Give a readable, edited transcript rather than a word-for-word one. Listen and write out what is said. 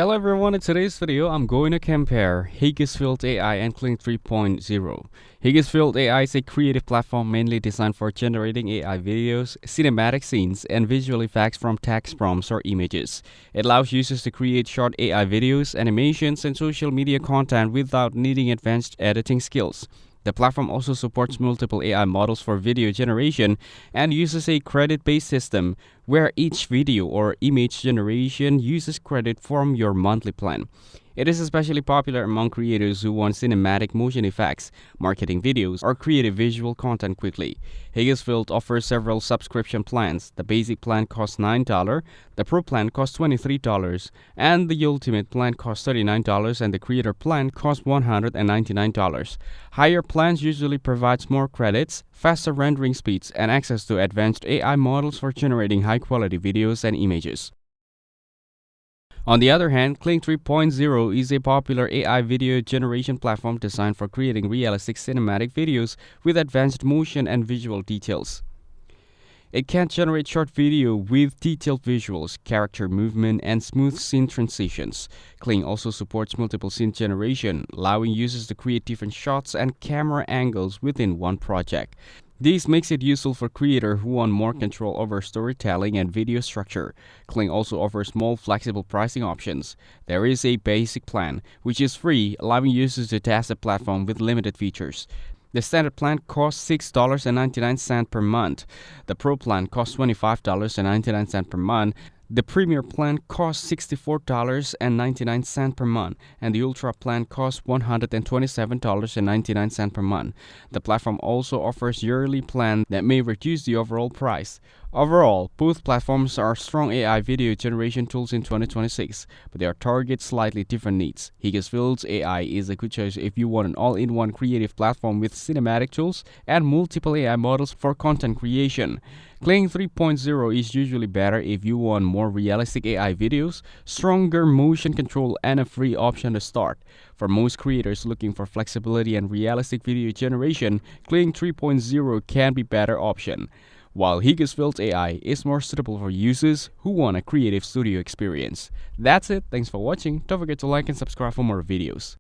Hello everyone, in today's video I'm going to compare Higgsfield AI and Kling 3.0. Higgsfield AI is a creative platform mainly designed for generating AI videos, cinematic scenes, and visual effects from text prompts or images. It allows users to create short AI videos, animations, and social media content without needing advanced editing skills. The platform also supports multiple AI models for video generation and uses a credit-based system where each video or image generation uses credit from your monthly plan. It is especially popular among creators who want cinematic motion effects, marketing videos, or creative visual content quickly. Higgsfield offers several subscription plans. The basic plan costs $9, the Pro plan costs $23, and the Ultimate plan costs $39, and the Creator plan costs $199. Higher plans usually provides more credits, faster rendering speeds, and access to advanced AI models for generating high-quality videos and images. On the other hand, Kling 3.0 is a popular AI video generation platform designed for creating realistic cinematic videos with advanced motion and visual details. It can generate short video with detailed visuals, character movement, and smooth scene transitions. Kling also supports multiple scene generation, allowing users to create different shots and camera angles within one project. This makes it useful for creators who want more control over storytelling and video structure. Kling also offers more flexible pricing options. There is a basic plan, which is free, allowing users to test the platform with limited features. The standard plan costs $6.99 per month. The Pro plan costs $25.99 per month. The Premier plan costs $64.99 per month, and the Ultra plan costs $127.99 per month. The platform also offers yearly plan that may reduce the overall price. Overall, both platforms are strong AI video generation tools in 2026, but they target slightly different needs. Higgsfield AI is a good choice if you want an all-in-one creative platform with cinematic tools and multiple AI models for content creation. Kling 3.0 is usually better if you want more realistic AI videos, stronger motion control, and a free option to start. For most creators looking for flexibility and realistic video generation, Kling 3.0 can be a better option, while Higgsfield AI is more suitable for users who want a creative studio experience. That's it, thanks for watching, don't forget to like and subscribe for more videos.